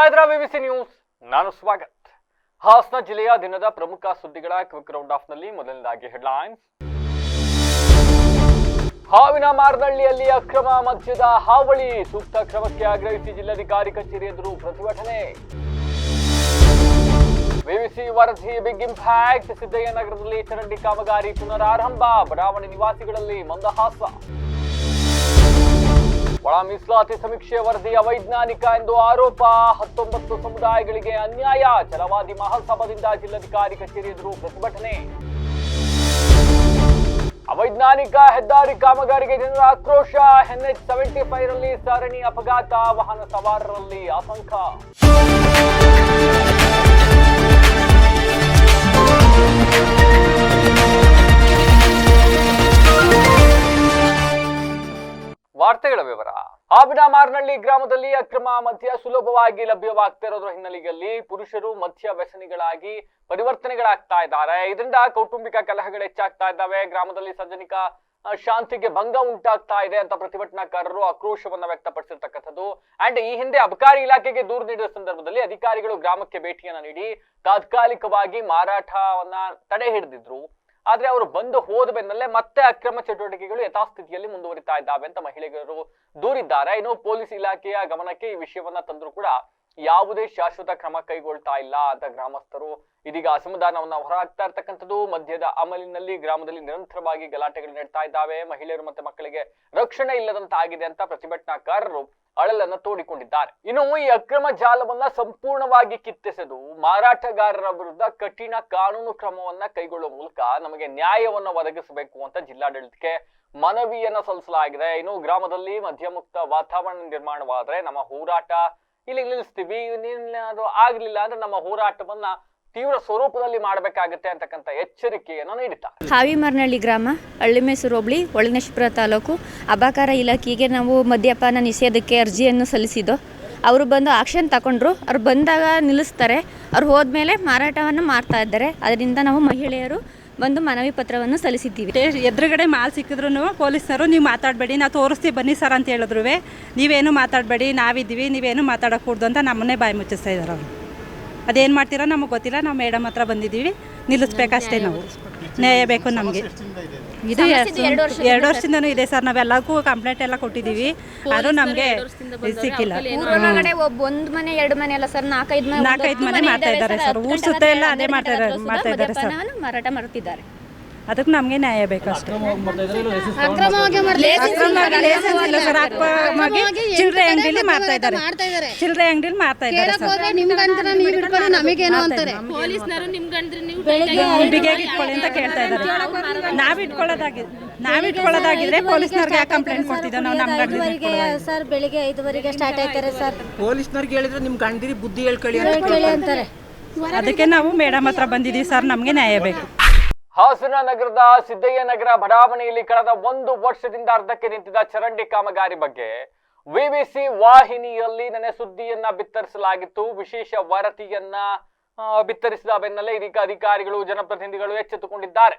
ನೋಡ್ತಾ ಇದ್ರ ವಿವಿಸಿ ನ್ಯೂಸ್. ನಾನು ಸ್ವಾಗತ್. ಹಾಸನ ಜಿಲ್ಲೆಯ ದಿನದ ಪ್ರಮುಖ ಸುದ್ದಿಗಳ ಕ್ವಿಕ್ ರೌಂಡ್ ಆಫ್ ನಲ್ಲಿ ಮೊದಲನೇದಾಗಿ ಹೆಡ್ಲೈನ್ಸ್. ಹಾವಿನ ಮಾರನಹಳ್ಳಿಯಲ್ಲಿ ಅಕ್ರಮ ಮದ್ಯದ ಹಾವಳಿ, ಸೂಕ್ತ ಕ್ರಮಕ್ಕೆ ಆಗ್ರಹಿಸಿ ಜಿಲ್ಲಾಧಿಕಾರಿ ಕಚೇರಿ ಎದುರು ಪ್ರತಿಭಟನೆ. ವಿವಿಸಿ ವರದಿ ಬಿಗ್ ಇಂಪ್ಯಾಕ್ಟ್, ಸಿದ್ದಯ್ಯ ನಗರದಲ್ಲಿ ಚರಂಡಿ ಕಾಮಗಾರಿ ಪುನರಾರಂಭ, ಬಡಾವಣೆ ನಿವಾಸಿಗಳಲ್ಲಿ ಮಂದಹಾಸ. ಒಳ ಮೀಸಲಾತಿ ಸಮೀಕ್ಷೆ ವರದಿ ಅವೈಜ್ಞಾನಿಕ ಎಂದು ಆರೋಪ, 19 ಸಮುದಾಯಗಳಿಗೆ ಅನ್ಯಾಯ, ಛಲವಾದಿ ಮಹಾಸಭಾದಿಂದ ಜಿಲ್ಲಾಧಿಕಾರಿ ಕಚೇರಿ ಎದುರು ಪ್ರತಿಭಟನೆ. ಅವೈಜ್ಞಾನಿಕ ಹೆದ್ದಾರಿ ಕಾಮಗಾರಿಗೆ ಜನರ ಆಕ್ರೋಶ, NH75 ರಲ್ಲಿ ಸರಣಿ ಅಪಘಾತ, ವಾಹನ ಸವಾರರಲ್ಲಿ ಆತಂಕ. ವಾರ್ತೆಗಳ ವಿವರ. ಹಾವಿನ ಮಾರನಹಳ್ಳಿ ಗ್ರಾಮದಲ್ಲಿ ಅಕ್ರಮ ಮದ್ಯ ಸುಲಭವಾಗಿ ಲಭ್ಯವಾಗ್ತಿರೋದ್ರ ಹಿನ್ನೆಲೆಯಲ್ಲಿ ಪುರುಷರು ಮದ್ಯ ವ್ಯಸನಿಗಳಾಗಿ ಪರಿವರ್ತನೆಗಳಾಗ್ತಾ ಇದ್ದಾರೆ. ಇದರಿಂದ ಕೌಟುಂಬಿಕ ಕಲಹಗಳು ಹೆಚ್ಚಾಗ್ತಾ ಇದ್ದಾವೆ. ಗ್ರಾಮದಲ್ಲಿ ಸಾರ್ವಜನಿಕ ಶಾಂತಿಗೆ ಭಂಗ ಉಂಟಾಗ್ತಾ ಇದೆ ಅಂತ ಪ್ರತಿಭಟನಾಕಾರರು ಆಕ್ರೋಶವನ್ನ ವ್ಯಕ್ತಪಡಿಸಿರ್ತಕ್ಕಂಥದ್ದು. ಅಂಡ್ ಈ ಹಿಂದೆ ಅಬಕಾರಿ ಇಲಾಖೆಗೆ ದೂರು ನೀಡಿದ ಸಂದರ್ಭದಲ್ಲಿ ಅಧಿಕಾರಿಗಳು ಗ್ರಾಮಕ್ಕೆ ಭೇಟಿಯನ್ನ ನೀಡಿ ತಾತ್ಕಾಲಿಕವಾಗಿ ಮಾರಾಟವನ್ನ ತಡೆ ಹಿಡಿದಿದ್ರು. ಆದ್ರೆ ಅವರು ಬಂದು ಹೋದ ಬೆನ್ನಲ್ಲೇ ಮತ್ತೆ ಅಕ್ರಮ ಚಟುವಟಿಕೆಗಳು ಯಥಾಸ್ಥಿತಿಯಲ್ಲಿ ಮುಂದುವರಿತಾ ಇದ್ದಾವೆ ಅಂತ ಮಹಿಳೆಯರು ದೂರಿದ್ದಾರೆ. ಇನ್ನು ಪೊಲೀಸ್ ಇಲಾಖೆಯ ಗಮನಕ್ಕೆ ಈ ವಿಷಯವನ್ನ ತಂದ್ರು ಕೂಡ ಯಾವುದೇ ಶಾಶ್ವತ ಕ್ರಮ ಕೈಗೊಳ್ತಾ ಇಲ್ಲ ಅಂತ ಗ್ರಾಮಸ್ಥರು ಇದೀಗ ಅಸಮಾಧಾನವನ್ನ ಹೊರಹಾಕ್ತಾ ಇರ್ತಕ್ಕಂಥದ್ದು. ಮದ್ಯದ ಅಮಲಿನಲ್ಲಿ ಗ್ರಾಮದಲ್ಲಿ ನಿರಂತರವಾಗಿ ಗಲಾಟೆಗಳು ನಡೀತಾ ಇದ್ದಾವೆ. ಮಹಿಳೆಯರು ಮತ್ತೆ ಮಕ್ಕಳಿಗೆ ರಕ್ಷಣೆ ಇಲ್ಲದಂತಾಗಿದೆ ಅಂತ ಪ್ರತಿಭಟನಾಕಾರರು ಅಳಲನ್ನ ತೋಡಿಕೊಂಡಿದ್ದಾರೆ. ಇನ್ನು ಈ ಅಕ್ರಮ ಜಾಲವನ್ನ ಸಂಪೂರ್ಣವಾಗಿ ಕಿತ್ತೆಸೆದು ಮಾರಾಟಗಾರರ ವಿರುದ್ಧ ಕಠಿಣ ಕಾನೂನು ಕ್ರಮವನ್ನ ಕೈಗೊಳ್ಳುವ ಮೂಲಕ ನಮಗೆ ನ್ಯಾಯವನ್ನ ಒದಗಿಸಬೇಕು ಅಂತ ಜಿಲ್ಲಾಡಳಿತಕ್ಕೆ ಮನವಿಯನ್ನ ಸಲ್ಲಿಸಲಾಗಿದೆ. ಇನ್ನು ಗ್ರಾಮದಲ್ಲಿ ಮದ್ಯಮುಕ್ತ ವಾತಾವರಣ ನಿರ್ಮಾಣವಾದ್ರೆ ನಮ್ಮ ಹೋರಾಟ ಇಲ್ಲಿ ನಿಲ್ಲಿಸ್ತೀವಿ, ಅದು ಆಗ್ಲಿಲ್ಲ ಅಂದ್ರೆ ನಮ್ಮ ಹೋರಾಟವನ್ನ ತೀವ್ರ ಸ್ವರೂಪದಲ್ಲಿ ಮಾಡಬೇಕಾಗುತ್ತೆ ಅಂತಕ್ಕಂಥ ಎಚ್ಚರಿಕೆಯನ್ನು ನೀಡಿದ್ದಾರೆ. ಹಾವಿಮಾರನಹಳ್ಳಿ ಗ್ರಾಮ, ಹಳ್ಳಿಮೈಸೂರು ಹೋಬಳಿ, ಹೊಳೆನರಸೀಪುರ ತಾಲೂಕು. ಅಬಕಾರಿ ಇಲಾಖೆಗೆ ನಾವು ಮದ್ಯಪಾನ ನಿಷೇಧಕ್ಕೆ ಅರ್ಜಿಯನ್ನು ಸಲ್ಲಿಸಿದ್ದು. ಅವರು ಬಂದು ಆಕ್ಷನ್ ತಗೊಂಡ್ರು. ಅವ್ರು ಬಂದಾಗ ನಿಲ್ಲಿಸ್ತಾರೆ, ಅವ್ರು ಹೋದ್ಮೇಲೆ ಮಾರಾಟವನ್ನು ಮಾಡ್ತಾ ಇದ್ದಾರೆ. ಅದರಿಂದ ನಾವು ಮಹಿಳೆಯರು ಬಂದು ಮನವಿ ಪತ್ರವನ್ನು ಸಲ್ಲಿಸಿದ್ದೀವಿ. ಎದುರುಗಡೆ ಮಾಲ್ ಸಿಕ್ಕಿದ್ರು ಪೊಲೀಸರು ನೀವು ಮಾತಾಡಬೇಡಿ, ನಾವು ತೋರಿಸ್ತೀವಿ ಬನ್ನಿ ಸರ್ ಅಂತ ಹೇಳಿದ್ರು. ನೀವೇನು ಮಾತಾಡಬೇಡಿ, ನಾವಿದ್ದೀವಿ, ನೀವೇನು ಮಾತಾಡೋಕ್ಕೂಡ್ದು ಅಂತ ನಮ್ಮನ್ನೇ ಬಾಯಿ ಮುಚ್ಚಿಸ್ತಾ ಇದ್ದಾರೆ ಅವರು. ಅದೇನು ಮಾಡ್ತೀರೋ ನಮಗೆ ಗೊತ್ತಿಲ್ಲ. ನಾವು ಮೇಡಮ್ ಹತ್ರ ಬಂದಿದ್ದೀವಿ, ನಿಲ್ಲಿಸ್ಬೇಕಷ್ಟೇ. ನಾವು ನ್ಯಾಯ ಬೇಕು ನಮಗೆ. ಇದು 2 ವರ್ಷದಿಂದನೂ ಇದೆ ಸರ್. ನಾವೆಲ್ಲಕ್ಕೂ ಕಂಪ್ಲೇಂಟ್ ಎಲ್ಲ ಕೊಟ್ಟಿದ್ದೀವಿ, ಆದರೂ ನಮಗೆ ಸಿಕ್ಕಿಲ್ಲ. ಊರೊಳಗಡೆ ಒಂದು ಮನೆ 2 ಮನೆ ಅಲ್ಲ ಸರ್, 4-5 ಮನೆ ಮಾಡ್ತಾ ಇದ್ದಾರೆ ಸರ್. ಊರು ಸುತ್ತ ಎಲ್ಲ ಅದೇ ಮಾಡ್ತಾ ಇದ್ದಾರೆ ಸರ್. ಮಾರಾಟ ಮಾಡ್ತಿದ್ದಾರೆ. ಅದಕ್ಕೆ ನಮಗೆ ನ್ಯಾಯ ಬೇಕು ಅಷ್ಟೇ. ಚಿಲ್ಲರೆ ಅಂಗಡಿಲಿ ಮಾಡ್ತಾ ಇದ್ದಾರೆ, ಚಿಲ್ಲರೆ ಅಂಗಡಿಲಿ ಮಾಡ್ತಾ ಇದ್ದಾರೆ ಬಿಗಿಯಾಗಿ ಇಟ್ಕೊಳ್ಳಿ ಅಂತ ಕೇಳ್ತಾ ಇದ್ದಾರೆ. ನಾವಿಟ್ಕೊಳ್ಳೋದಾಗಿದ್ರೆ ಪೊಲೀಸ್ನವ್ರಿಗೆ ಯಾಕೆ ಕಂಪ್ಲೇಂಟ್ ಕೊಡ್ತಿದ್ದೋ ನಾವು? ನಮ್ಮ ಗಂಡರಿಗೆ ಸರ್ ಬೆಳಿಗ್ಗೆ 5:00 ಸ್ಟಾರ್ಟ್ ಆಯ್ತಾರೆ ಸರ್. ಪೊಲೀಸ್ನವ್ರಿಗೆ ಹೇಳಿದ್ರೆ ನಿಮ್ ಗಂಡರಿ ಬುದ್ಧಿ ಹೇಳ್ಕೊಳ್ಳಿ ಅಂತಾರೆ. ಅದಕ್ಕೆ ನಾವು ಮೇಡಮ್ ಹತ್ರ ಬಂದಿದ್ದೀವಿ ಸರ್. ನಮಗೆ ನ್ಯಾಯ ಬೇಕು. ಹಾಸನ ನಗರದ ಸಿದ್ದಯ್ಯ ನಗರ ಬಡಾವಣೆಯಲ್ಲಿ ಕಳೆದ 1 ವರ್ಷದಿಂದ ಅರ್ಧಕ್ಕೆ ನಿಂತಿದ್ದ ಚರಂಡಿ ಕಾಮಗಾರಿ ಬಗ್ಗೆ ವಿವಿಸಿ ವಾಹಿನಿಯಲ್ಲಿ ನೆನೆ ಸುದ್ದಿಯನ್ನ ಬಿತ್ತರಿಸಲಾಗಿತ್ತು. ವಿಶೇಷ ವರದಿಯನ್ನ ಬಿತ್ತರಿಸಿದ ಬೆನ್ನಲ್ಲೇ ಇದೀಗ ಅಧಿಕಾರಿಗಳು ಜನಪ್ರತಿನಿಧಿಗಳು ಎಚ್ಚೆತ್ತುಕೊಂಡಿದ್ದಾರೆ.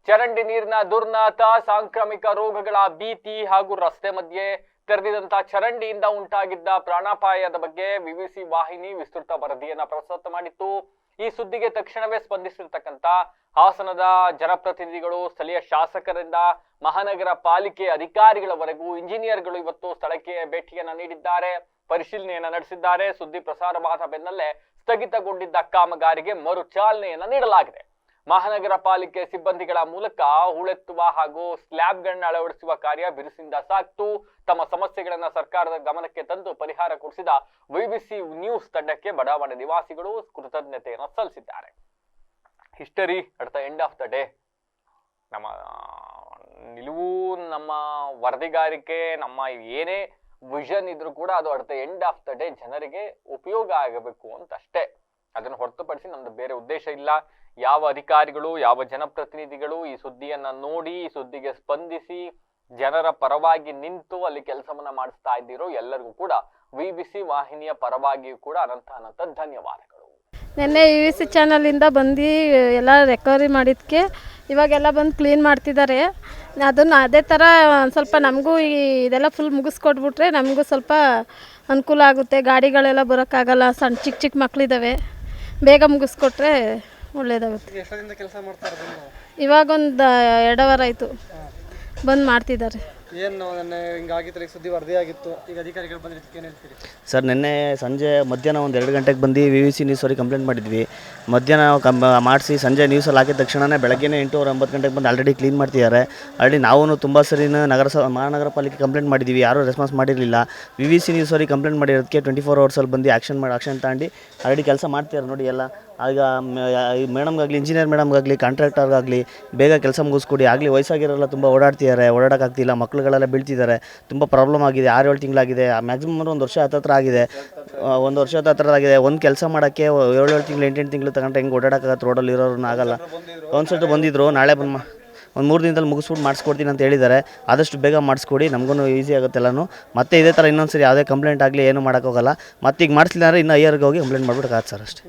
ಚರಂಡಿ ನೀರಿನ ದುರ್ನಾತ, ಸಾಂಕ್ರಾಮಿಕ ರೋಗಗಳ ಭೀತಿ ಹಾಗೂ ರಸ್ತೆ ಮಧ್ಯೆ ತೆರೆದಿದ್ದಂತಹ ಚರಂಡಿಯಿಂದ ಉಂಟಾಗಿದ್ದ ಪ್ರಾಣಾಪಾಯದ ಬಗ್ಗೆ ವಿವಿಸಿ ವಾಹಿನಿ ವಿಸ್ತೃತ ವರದಿಯನ್ನ ಪ್ರಸ್ತುತ ಮಾಡಿತ್ತು. ಈ ಸುದ್ದಿಗೆ ತಕ್ಷಣವೇ ಸ್ಪಂದಿಸಿರ್ತಕ್ಕಂಥ ಹಾಸನದ ಜನಪ್ರತಿನಿಧಿಗಳು, ಸ್ಥಳೀಯ ಶಾಸಕರಿಂದ ಮಹಾನಗರ ಪಾಲಿಕೆ ಅಧಿಕಾರಿಗಳವರೆಗೂ ಇಂಜಿನಿಯರ್ಗಳು ಇವತ್ತು ಸ್ಥಳಕ್ಕೆ ಭೇಟಿಯನ್ನ ನೀಡಿದ್ದಾರೆ, ಪರಿಶೀಲನೆಯನ್ನ ನಡೆಸಿದ್ದಾರೆ. ಸುದ್ದಿ ಪ್ರಸಾರವಾದ ಬೆನ್ನಲ್ಲೇ ಸ್ಥಗಿತಗೊಂಡಿದ್ದ ಕಾಮಗಾರಿಗೆ ಮರು ಚಾಲನೆಯನ್ನ ನೀಡಲಾಗಿದೆ. ಮಹಾನಗರ ಪಾಲಿಕೆ ಸಿಬ್ಬಂದಿಗಳ ಮೂಲಕ ಹೂಳೆತ್ತುವ ಹಾಗೂ ಸ್ಲ್ಯಾಬ್ಗಳನ್ನ ಅಳವಡಿಸುವ ಕಾರ್ಯ ಬಿರುಸಿಂದ ಸಾಕ್ತು. ತಮ್ಮ ಸಮಸ್ಯೆಗಳನ್ನ ಸರ್ಕಾರದ ಗಮನಕ್ಕೆ ತಂದು ಪರಿಹಾರ ಕೊಡಿಸಿದ ವಿಬಿಸಿ ನ್ಯೂಸ್ ತಂಡಕ್ಕೆ ಬಡಾವಣೆ ನಿವಾಸಿಗಳು ಕೃತಜ್ಞತೆಯನ್ನು ಸಲ್ಲಿಸಿದ್ದಾರೆ. History at the end of the day, ನಮ್ಮ ನಿಲುವು, ನಮ್ಮ ವರದಿಗಾರಿಕೆ, ನಮ್ಮ ಏನೇ ವಿಷನ್ ಇದ್ರೂ ಕೂಡ ಅದು at the end of the day ಜನರಿಗೆ ಉಪಯೋಗ ಆಗಬೇಕು ಅಂತ ಅಷ್ಟೇ. ಅದನ್ನು ಹೊರತುಪಡಿಸಿ ನಮ್ದು ಬೇರೆ ಉದ್ದೇಶ ಇಲ್ಲ. ಯಾವ ಅಧಿಕಾರಿಗಳು, ಯಾವ ಜನಪ್ರತಿನಿಧಿಗಳು ಈ ಸುದ್ದಿಯನ್ನ ನೋಡಿ, ಈ ಸುದ್ದಿಗೆ ಸ್ಪಂದಿಸಿ ಜನರ ಪರವಾಗಿ ನಿಂತು ಅಲ್ಲಿ ಕೆಲಸವನ್ನ ಮಾಡಿಸ್ತಾ ಇದ್ದೀರೋ ಎಲ್ಲರಿಗೂ ಕೂಡ ವಿಬಿಸಿ ವಾಹಿನಿಯ ಪರವಾಗಿಯೂ ಕೂಡ ಅನಂತ ಧನ್ಯವಾದಗಳು. ನಿನ್ನೆ ವಿವಿಸಿ ಚಾನಲಿಂದ ಬಂದು ಎಲ್ಲ ರಿಕವರಿ ಮಾಡಿದ್ದಕ್ಕೆ ಇವಾಗೆಲ್ಲ ಬಂದು ಕ್ಲೀನ್ ಮಾಡ್ತಿದ್ದಾರೆ. ಅದನ್ನು ಅದೇ ಥರ ಒಂದು ಸ್ವಲ್ಪ ನಮಗೂ ಇದೆಲ್ಲ ಫುಲ್ ಮುಗಿಸ್ಕೊಟ್ಬಿಟ್ರೆ ನಮಗೂ ಸ್ವಲ್ಪ ಅನುಕೂಲ ಆಗುತ್ತೆ. ಗಾಡಿಗಳೆಲ್ಲ ಬರೋಕ್ಕಾಗಲ್ಲ, ಸಣ್ಣ ಚಿಕ್ಕ ಚಿಕ್ಕ ಮಕ್ಕಳಿದ್ದಾವೆ, ಬೇಗ ಮುಗಿಸ್ಕೊಟ್ರೆ ಒಳ್ಳೆಯದಾಗುತ್ತೆ. ಎಷ್ಟೊಂದಿಂದ ಕೆಲಸ ಮಾಡ್ತಾರೆ ಬಂದು? ಇವಾಗೊಂದು 2 ವಾರ ಆಯಿತು ಬಂದು ಮಾಡ್ತಿದ್ದಾರೆ. ಏನು ನೆನ್ನೆ ಹಿಂಗಾಗಿತ್ತು, ಸುದ್ದಿ ವರದಿ ಆಗಿತ್ತು, ಈಗ ಅಧಿಕಾರಿಗಳು ಬಂದಿದ್ದಕ್ಕೆ ಏನು ಹೇಳ್ತೀರಿ? ಸರ್ ನಿನ್ನೆ ಸಂಜೆ ಮಧ್ಯಾಹ್ನ ಒಂದು 2 ಗಂಟೆಗೆ ಬಂದು VVC ನ್ಯೂಸ್ ಅವ್ರಿಗೆ ಕಂಪ್ಲೇಂಟ್ ಮಾಡಿದ್ವಿ. ಮಧ್ಯಾಹ್ನ ಮಾಡಿಸಿ ಸಂಜೆ ನ್ಯೂಸಲ್ಲಿ ಹಾಕಿದ ತಕ್ಷಣವೇ ಬೆಳಗ್ಗೆನೇ 8:09 ಗಂಟೆಗೆ ಬಂದು ಆಲ್ರೆಡಿ ಕ್ಲೀನ್ ಮಾಡ್ತಿದ್ದಾರೆ. ಆಲ್ರೆಡಿ ನಾವು ತುಂಬ ಸರಿ ಮಹಾನಗರ ಪಾಲಿಕೆ ಕಂಪ್ಲೇಂಟ್ ಮಾಡಿದ್ದೀವಿ, ಯಾರೂ ರೆಸ್ಪಾನ್ಸ್ ಮಾಡಿರಲಿಲ್ಲ. VVC ನ್ಯೂಸ್ ಅವ್ರಿಗೆ ಕಂಪ್ಲೇಂಟ್ ಮಾಡಿರೋದಕ್ಕೆ 24 ಅವರ್ಸಲ್ಲಿ ಬಂದು ಆ್ಯಕ್ಷನ್ ತಗೊಂಡು ಆಲ್ರೆಡಿ ಕೆಲಸ ಮಾಡ್ತಿದ್ದಾರೆ ನೋಡಿ ಎಲ್ಲ. ಆಗ ಮೇಡಮ್ಗಾಗಲಿ, ಇಂಜಿನಿಯರ್ ಮೇಡಮ್ಗಾಗಲಿ, ಕಾಂಟ್ರಾಕ್ಟರ್ಗಾಗಲಿ ಬೇಗ ಕೆಲಸ ಮುಗಿಸ್ಕೊಡಿ. ಆಗಲಿ ವಯಸ್ಸಾಗಿರೋಲ್ಲ ತುಂಬ ಓಡಾಡ್ತಿದ್ದಾರೆ, ಓಡಾಡೋಕ್ಕಾಗ್ತಿಲ್ಲ, ಮಕ್ಕಳುಗಳೆಲ್ಲ ಬೀಳ್ತಿದ್ದಾರೆ, ತುಂಬ ಪ್ರಾಬ್ಲಮ್ ಆಗಿದೆ. 6-7 ತಿಂಗಳಾಗಿದೆ, ಮ್ಯಾಕ್ಸಿಮಮ್ 1 ವರ್ಷ ಹತ್ತಿರ ಆಗಿದೆ. 1 ವರ್ಷ ಹತ್ತಿರ ಆಗಿದೆ. ಒಂದು ಕೆಲಸ ಮಾಡೋಕ್ಕೆ 7-7 ತಿಂಗಳು 8-8 ತಿಂಗಳು ತಗೊಂಡ್ರೆ ಹೆಂಗೆ ಓಡಾಡೋಕ್ಕಾಗತ್ತೆ? ರೋಡಲ್ಲಿ ಇರೋರನ್ನ ಆಗಲ್ಲ. ಕೌನ್ಸಿಲರ್ ಬಂದಿದ್ದರು, ನಾಳೆ ಬಂದು ಒಂದು 3 ದಿನದಲ್ಲಿ ಮುಗಿಸ್ಬಿಟ್ಟು ಮಾಡಿಸ್ಕೊಡ್ತೀನಿ ಅಂತ ಹೇಳಿದ್ದಾರೆ. ಆದಷ್ಟು ಬೇಗ ಮಾಡಿಸ್ಕೊಡಿ, ನಮಗೂ ಈಸಿ ಆಗುತ್ತೆ ಎಲ್ಲನೂ. ಮತ್ತೆ ಇದೇ ಥರ ಇನ್ನೊಂದ್ಸರಿ ಯಾವುದೇ ಕಂಪ್ಲೇಂಟ್ ಆಗಲಿ ಏನು ಮಾಡೋಕ್ಕೋಗಲ್ಲ. ಮತ್ತೆ ಈಗ ಮಾಡಿಸ್ಲಿಲ್ಲ ಅಂದರೆ ಇನ್ನೂ ಹೈಯರ್ಗೆ ಹೋಗಿ ಕಂಪ್ಲೇಂಟ್ ಮಾಡ್ಬಿಟ್ಟು ಸರ್ ಅಷ್ಟೇ.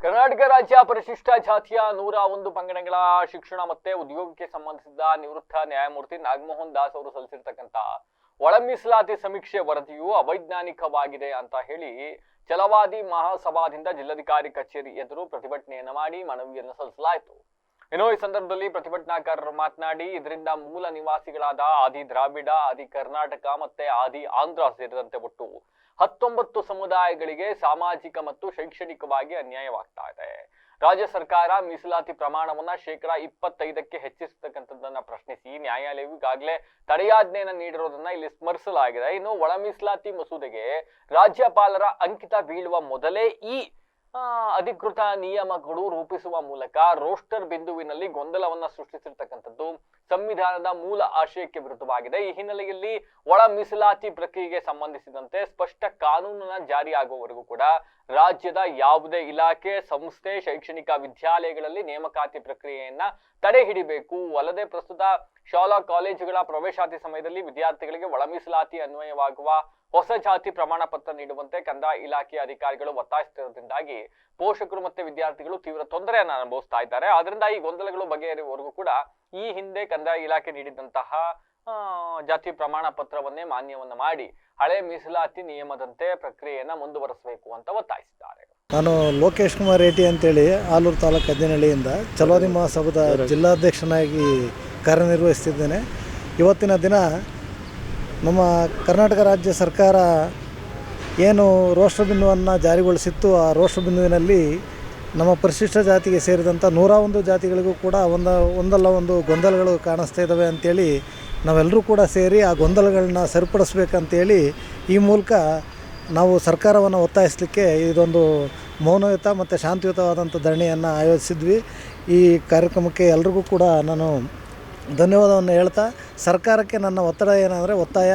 ಕರ್ನಾಟಕ ರಾಜ್ಯ ಪರಿಶಿಷ್ಟ ಜಾತಿಯ 101 ಪಂಗಡಗಳ ಶಿಕ್ಷಣ ಮತ್ತೆ ಉದ್ಯೋಗಕ್ಕೆ ಸಂಬಂಧಿಸಿದ ನಿವೃತ್ತ ನ್ಯಾಯಮೂರ್ತಿ ನಾಗಮೋಹನ್ ದಾಸ್ ಅವರು ಸಲ್ಲಿಸಿರ್ತಕ್ಕಂಥ ಒಳ ಮೀಸಲಾತಿ ಸಮೀಕ್ಷೆ ವರದಿಯು ಅವೈಜ್ಞಾನಿಕವಾಗಿದೆ ಅಂತ ಹೇಳಿ ಛಲವಾದಿ ಮಹಾಸಭಾದಿಂದ ಜಿಲ್ಲಾಧಿಕಾರಿ ಕಚೇರಿ ಎದುರು ಪ್ರತಿಭಟನೆಯನ್ನ ಮಾಡಿ ಮನವಿಯನ್ನು ಸಲ್ಲಿಸಲಾಯಿತು. ಇನ್ನು ಈ ಸಂದರ್ಭದಲ್ಲಿ ಪ್ರತಿಭಟನಾಕಾರರು ಮಾತನಾಡಿ, ಇದರಿಂದ ಮೂಲ ನಿವಾಸಿಗಳಾದ ಆದಿ ದ್ರಾವಿಡ, ಆದಿ ಕರ್ನಾಟಕ ಮತ್ತೆ ಆದಿ ಆಂಧ್ರ ಸೇರಿದಂತೆ ಒಟ್ಟು 19 ಸಮುದಾಯಗಳಿಗೆ ಸಾಮಾಜಿಕ ಮತ್ತು ಶೈಕ್ಷಣಿಕವಾಗಿ ಅನ್ಯಾಯವಾಗ್ತಾ ಇದೆ. ರಾಜ್ಯ ಸರ್ಕಾರ ಮೀಸಲಾತಿ ಪ್ರಮಾಣವನ್ನ 25% ಹೆಚ್ಚಿಸತಕ್ಕಂಥದ್ದನ್ನ ಪ್ರಶ್ನಿಸಿ ನ್ಯಾಯಾಲಯವು ಈಗಾಗಲೇ ತಡೆಯಾಜ್ಞೆಯನ್ನ ನೀಡಿರೋದನ್ನ ಇಲ್ಲಿ ಸ್ಮರಿಸಲಾಗಿದೆ. ಇನ್ನು ಒಳ ಮೀಸಲಾತಿ ಮಸೂದೆಗೆ ರಾಜ್ಯಪಾಲರ ಅಂಕಿತ ಬೀಳುವ ಮೊದಲೇ ಈ ಅಧಿಕೃತ ನಿಯಮಗಳು ರೂಪಿಸುವ ಮೂಲಕ ರೋಸ್ಟರ್ ಬಿಂದುವಿನಲ್ಲಿ ಗೊಂದಲವನ್ನ ಸೃಷ್ಟಿಸಿರ್ತಕ್ಕಂಥದ್ದು ಸಂವಿಧಾನದ ಮೂಲ ಆಶಯಕ್ಕೆ ವಿರುದ್ಧವಾಗಿದೆ. ಈ ಹಿನ್ನೆಲೆಯಲ್ಲಿ ಒಳ ಮೀಸಲಾತಿ ಪ್ರಕ್ರಿಯೆಗೆ ಸಂಬಂಧಿಸಿದಂತೆ ಸ್ಪಷ್ಟ ಕಾನೂನಿನ ಜಾರಿಯಾಗುವವರೆಗೂ ಕೂಡ ರಾಜ್ಯದ ಯಾವುದೇ ಇಲಾಖೆ, ಸಂಸ್ಥೆ, ಶೈಕ್ಷಣಿಕ ವಿದ್ಯಾಲಯಗಳಲ್ಲಿ ನೇಮಕಾತಿ ಪ್ರಕ್ರಿಯೆಯನ್ನ ತಡೆ ಹಿಡಿಬೇಕು. ಅಲ್ಲದೆ ಪ್ರಸ್ತುತ ಶಾಲಾ ಕಾಲೇಜುಗಳ ಪ್ರವೇಶಾತಿ ಸಮಯದಲ್ಲಿ ವಿದ್ಯಾರ್ಥಿಗಳಿಗೆ ಒಳ ಮೀಸಲಾತಿ ಅನ್ವಯವಾಗುವ ಹೊಸ ಜಾತಿ ಪ್ರಮಾಣ ಪತ್ರ ನೀಡುವಂತೆ ಕಂದಾಯ ಇಲಾಖೆಯ ಅಧಿಕಾರಿಗಳು ಒತ್ತಾಯಿಸುತ್ತಿರುವುದರಿಂದಾಗಿ ಪೋಷಕರು ಮತ್ತೆ ವಿದ್ಯಾರ್ಥಿಗಳು ತೀವ್ರ ತೊಂದರೆಯನ್ನು ಅನುಭವಿಸ್ತಾ ಇದ್ದಾರೆ. ಆದ್ರಿಂದ ಈ ಗೊಂದಲಗಳು ಬಗೆಹರಿಯುವವರೆಗೂ ಕೂಡ ಈ ಹಿಂದೆ ಕಂದಾಯ ಇಲಾಖೆ ನೀಡಿದಂತಹ ಜಾತಿ ಪ್ರಮಾಣ ಪತ್ರವನ್ನೇ ಮಾನ್ಯವನ್ನ ಮಾಡಿ ಹಳೆ ಮೀಸಲಾತಿ ನಿಯಮದಂತೆ ಪ್ರಕ್ರಿಯೆಯನ್ನ ಮುಂದುವರಿಸಬೇಕು ಅಂತ ಒತ್ತಾಯಿಸಿದ್ದಾರೆ. ನಾನು ಲೋಕೇಶ್ ಕುಮಾರ್ ರೇಟಿ ಅಂತೇಳಿ ಆಲೂರು ತಾಲೂಕು ಅಜ್ಜನಹಳ್ಳಿಯಿಂದ ಛಲವಾದಿ ಮಹಾಸಭಾದ ಜಿಲ್ಲಾಧ್ಯಕ್ಷನಾಗಿ ಕಾರ್ಯನಿರ್ವಹಿಸ್ತಿದ್ದೇನೆ. ಇವತ್ತಿನ ದಿನ ನಮ್ಮ ಕರ್ನಾಟಕ ರಾಜ್ಯ ಸರ್ಕಾರ ಏನು ರೋಸ್ಟರ್ ಬಿಂದುವನ್ನು ಜಾರಿಗೊಳಿಸಿತ್ತು, ಆ ರೋಸ್ಟರ್ ಬಿಂದುವಿನಲ್ಲಿ ನಮ್ಮ ಪರಿಶಿಷ್ಟ ಜಾತಿಗೆ ಸೇರಿದಂಥ 101 ಜಾತಿಗಳಿಗೂ ಕೂಡ ಒಂದಲ್ಲ ಒಂದು ಗೊಂದಲಗಳು ಕಾಣಿಸ್ತಾ ಇದ್ದಾವೆ ಅಂಥೇಳಿ ನಾವೆಲ್ಲರೂ ಕೂಡ ಸೇರಿ ಆ ಗೊಂದಲಗಳನ್ನ ಸರಿಪಡಿಸ್ಬೇಕಂತೇಳಿ ಈ ಮೂಲಕ ನಾವು ಸರ್ಕಾರವನ್ನು ಒತ್ತಾಯಿಸಲಿಕ್ಕೆ ಇದೊಂದು ಮೌನಯುತ ಮತ್ತು ಶಾಂತಿಯುತವಾದಂಥ ಧರಣಿಯನ್ನು ಆಯೋಜಿಸಿದ್ವಿ. ಈ ಕಾರ್ಯಕ್ರಮಕ್ಕೆ ಎಲ್ರಿಗೂ ಕೂಡ ನಾನು ಧನ್ಯವಾದವನ್ನು ಹೇಳ್ತಾ, ಸರ್ಕಾರಕ್ಕೆ ನನ್ನ ಒತ್ತಾಯ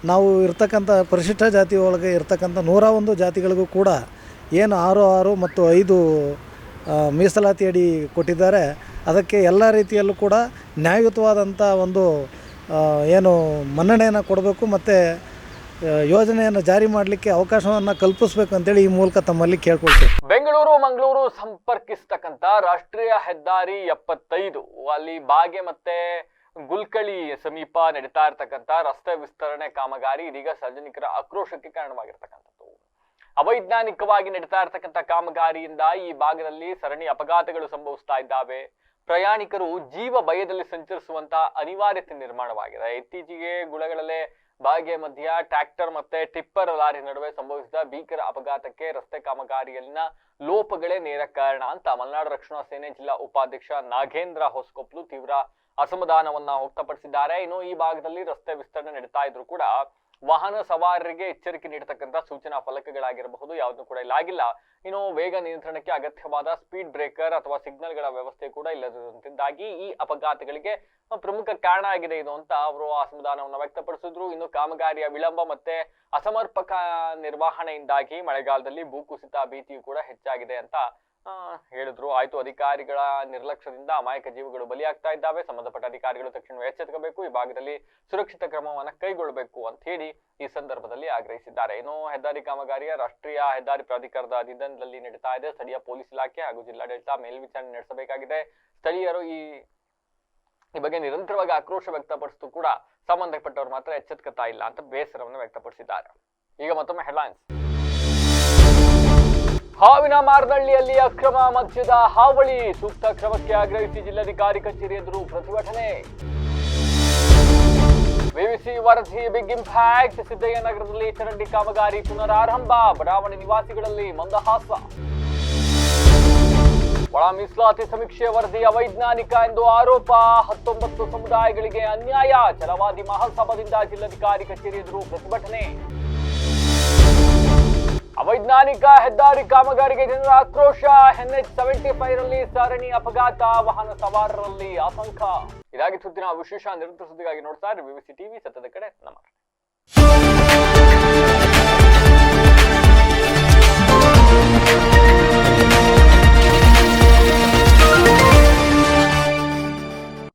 ನಾವು ಇರ್ತಕ್ಕಂಥ ಪರಿಶಿಷ್ಟ ಜಾತಿ ಒಳಗೆ ಇರ್ತಕ್ಕಂಥ 101 ಜಾತಿಗಳಿಗೂ ಕೂಡ ಏನು 6 ಮತ್ತು 5 ಮೀಸಲಾತಿ ಅಡಿ ಕೊಟ್ಟಿದ್ದಾರೆ, ಅದಕ್ಕೆ ಎಲ್ಲ ರೀತಿಯಲ್ಲೂ ಕೂಡ ನ್ಯಾಯಯುತವಾದಂಥ ಒಂದು ಏನು ಮನ್ನಣೆಯನ್ನು ಕೊಡಬೇಕು ಮತ್ತು ಯೋಜನೆಯನ್ನು ಜಾರಿ ಮಾಡಲಿಕ್ಕೆ ಅವಕಾಶವನ್ನು ಕಲ್ಪಿಸಬೇಕು ಅಂತೇಳಿ ಈ ಮೂಲಕ ತಮ್ಮಲ್ಲಿ ಕೇಳ್ಕೊಳ್ತೇವೆ. ಬೆಂಗಳೂರು ಮಂಗಳೂರು ಸಂಪರ್ಕಿಸ್ತಕ್ಕಂಥ ರಾಷ್ಟ್ರೀಯ ಹೆದ್ದಾರಿ 75 ಅಲ್ಲಿ ಬಾಗೆ ಮತ್ತೆ ಗುಲ್ಕಳಿ ಸಮೀಪ ನಡೀತಾ ಇರತಕ್ಕಂಥ ರಸ್ತೆ ವಿಸ್ತರಣೆ ಕಾಮಗಾರಿ ಇದೀಗ ಸಾರ್ವಜನಿಕರ ಆಕ್ರೋಶಕ್ಕೆ ಕಾರಣವಾಗಿರ್ತಕ್ಕಂಥದ್ದು. ಅವೈಜ್ಞಾನಿಕವಾಗಿ ನಡೀತಾ ಇರತಕ್ಕಂಥ ಕಾಮಗಾರಿಯಿಂದ ಈ ಭಾಗದಲ್ಲಿ ಸರಣಿ ಅಪಘಾತಗಳು ಸಂಭವಿಸ್ತಾ ಇದ್ದಾವೆ. ಪ್ರಯಾಣಿಕರು ಜೀವ ಭಯದಲ್ಲಿ ಸಂಚರಿಸುವಂತ ಅನಿವಾರ್ಯತೆ ನಿರ್ಮಾಣವಾಗಿದೆ. ಇತ್ತೀಚೆಗೆ ಗುಳಗಳಲ್ಲೇ ಬಾಗೆ ಮಧ್ಯ ಟ್ರ್ಯಾಕ್ಟರ್ ಮತ್ತೆ ಟಿಪ್ಪರ್ ಲಾರಿ ನಡುವೆ ಸಂಭವಿಸಿದ ಭೀಕರ ಅಪಘಾತಕ್ಕೆ ರಸ್ತೆ ಕಾಮಗಾರಿಯಲ್ಲಿನ ಲೋಪಗಳೇ ನೇರ ಕಾರಣ ಅಂತ ಮಲೆನಾಡು ರಕ್ಷಣಾ ಸೇನೆ ಜಿಲ್ಲಾ ಉಪಾಧ್ಯಕ್ಷ ನಾಗೇಂದ್ರ ಹೊಸಕೊಪ್ಲು ತೀವ್ರ ಅಸಮಾಧಾನವನ್ನ ವ್ಯಕ್ತಪಡಿಸಿದ್ದಾರೆ. ಇನ್ನು ಈ ಭಾಗದಲ್ಲಿ ರಸ್ತೆ ವಿಸ್ತರಣೆ ನಡೀತಾ ಇದ್ರು ಕೂಡ ವಾಹನ ಸವಾರರಿಗೆ ಎಚ್ಚರಿಕೆ ನೀಡತಕ್ಕಂಥ ಸೂಚನಾ ಫಲಕಗಳಾಗಿರಬಹುದು ಯಾವುದೂ ಕೂಡ ಇಲ್ಲಾಗಿಲ್ಲ. ಇನ್ನು ವೇಗ ನಿಯಂತ್ರಣಕ್ಕೆ ಅಗತ್ಯವಾದ ಸ್ಪೀಡ್ ಬ್ರೇಕರ್ ಅಥವಾ ಸಿಗ್ನಲ್ಗಳ ವ್ಯವಸ್ಥೆ ಕೂಡ ಇಲ್ಲದಿರುವುದರಿಂದಾಗಿ ಈ ಅಪಘಾತಗಳಿಗೆ ಪ್ರಮುಖ ಕಾರಣ ಆಗಿದೆ ಇದು ಅಂತ ಅವರು ಅಸಮಾಧಾನವನ್ನು ವ್ಯಕ್ತಪಡಿಸಿದ್ರು. ಇನ್ನು ಕಾಮಗಾರಿಯ ವಿಳಂಬ ಮತ್ತೆ ಅಸಮರ್ಪಕ ನಿರ್ವಹಣೆಯಿಂದಾಗಿ ಮಳೆಗಾಲದಲ್ಲಿ ಭೂಕುಸಿತ ಭೀತಿಯು ಕೂಡ ಹೆಚ್ಚಾಗಿದೆ ಅಂತ ಹೇಳಿದ್ರು. ಆಯ್ತು, ಅಧಿಕಾರಿಗಳ ನಿರ್ಲಕ್ಷ್ಯದಿಂದ ಅಮಾಯಕ ಜೀವಗಳು ಬಲಿಯಾಗ್ತಾ ಇದ್ದಾವೆ. ಸಂಬಂಧಪಟ್ಟ ಅಧಿಕಾರಿಗಳು ತಕ್ಷಣ ಎಚ್ಚೆತ್ತುಕಬೇಕು, ಈ ಭಾಗದಲ್ಲಿ ಸುರಕ್ಷಿತ ಕ್ರಮವನ್ನು ಕೈಗೊಳ್ಳಬೇಕು ಅಂತ ಹೇಳಿ ಈ ಸಂದರ್ಭದಲ್ಲಿ ಆಗ್ರಹಿಸಿದ್ದಾರೆ. ಇನ್ನು ಹೆದ್ದಾರಿ ಕಾಮಗಾರಿಯ ರಾಷ್ಟ್ರೀಯ ಹೆದ್ದಾರಿ ಪ್ರಾಧಿಕಾರದ ಅಧೀನದಲ್ಲಿ ನಡೀತಾ ಇದೆ. ಸ್ಥಳೀಯ ಪೊಲೀಸ್ ಇಲಾಖೆ ಹಾಗೂ ಜಿಲ್ಲಾಡಳಿತ ಮೇಲ್ವಿಚಾರಣೆ ನಡೆಸಬೇಕಾಗಿದೆ. ಸ್ಥಳೀಯರು ಈ ಬಗ್ಗೆ ನಿರಂತರವಾಗಿ ಆಕ್ರೋಶ ವ್ಯಕ್ತಪಡಿಸಿದ್ರು ಕೂಡ ಸಂಬಂಧಪಟ್ಟವರು ಮಾತ್ರ ಎಚ್ಚೆತ್ತುತ್ತಾ ಇಲ್ಲ ಅಂತ ಬೇಸರವನ್ನು ವ್ಯಕ್ತಪಡಿಸಿದ್ದಾರೆ. ಈಗ ಮತ್ತೊಮ್ಮೆ ಹೆಡ್ಲೈನ್ಸ್. ಹಾವಿನ ಮಾರನಹಳ್ಳಿಯಲ್ಲಿ ಅಕ್ರಮ ಮದ್ಯದ ಹಾವಳಿ, ಸೂಕ್ತ ಕ್ರಮಕ್ಕೆ ಆಗ್ರಹಿಸಿ ಜಿಲ್ಲಾಧಿಕಾರಿ ಕಚೇರಿ ಎದುರು ಪ್ರತಿಭಟನೆ. ವಿವಿಸಿ ವರದಿ ಬಿಗ್ ಇಂಪ್ಯಾಕ್ಟ್, ಸಿದ್ದಯ್ಯ ನಗರದಲ್ಲಿ ಚರಂಡಿ ಕಾಮಗಾರಿ ಪುನರಾರಂಭ, ಬಡಾವಣೆ ನಿವಾಸಿಗಳಲ್ಲಿ ಮಂದಹಾಸ. ಒಳ ಮೀಸಲಾತಿ ಸಮೀಕ್ಷೆ ವರದಿ ಅವೈಜ್ಞಾನಿಕ ಎಂದು ಆರೋಪ, 19 ಸಮುದಾಯಗಳಿಗೆ ಅನ್ಯಾಯ, ಛಲವಾದಿ ಮಹಾಸಭಾದಿಂದ ಜಿಲ್ಲಾಧಿಕಾರಿ ಕಚೇರಿ ಎದುರು ಪ್ರತಿಭಟನೆ. ಅವೈಜ್ಞಾನಿಕ ಹೆದ್ದಾರಿ ಕಾಮಗಾರಿಗೆ ಜನರ ಆಕ್ರೋಶ, NH75 ರಲ್ಲಿ ಸರಣಿ ಅಪಘಾತ, ವಾಹನ ಸವಾರರಲ್ಲಿ ಆತಂಕ. ಇದಾಗಿ ಸುದ್ದಿನ ವಿಶೇಷ ನಿರಂತರ ಸುದ್ದಿಗಾಗಿ ನೋಡ್ತಾ ಇರಿ ವಿವಿಸಿ ಟಿವಿ, ಸತ್ಯದ ಕಡೆ ನಮಸ್ಕಾರ.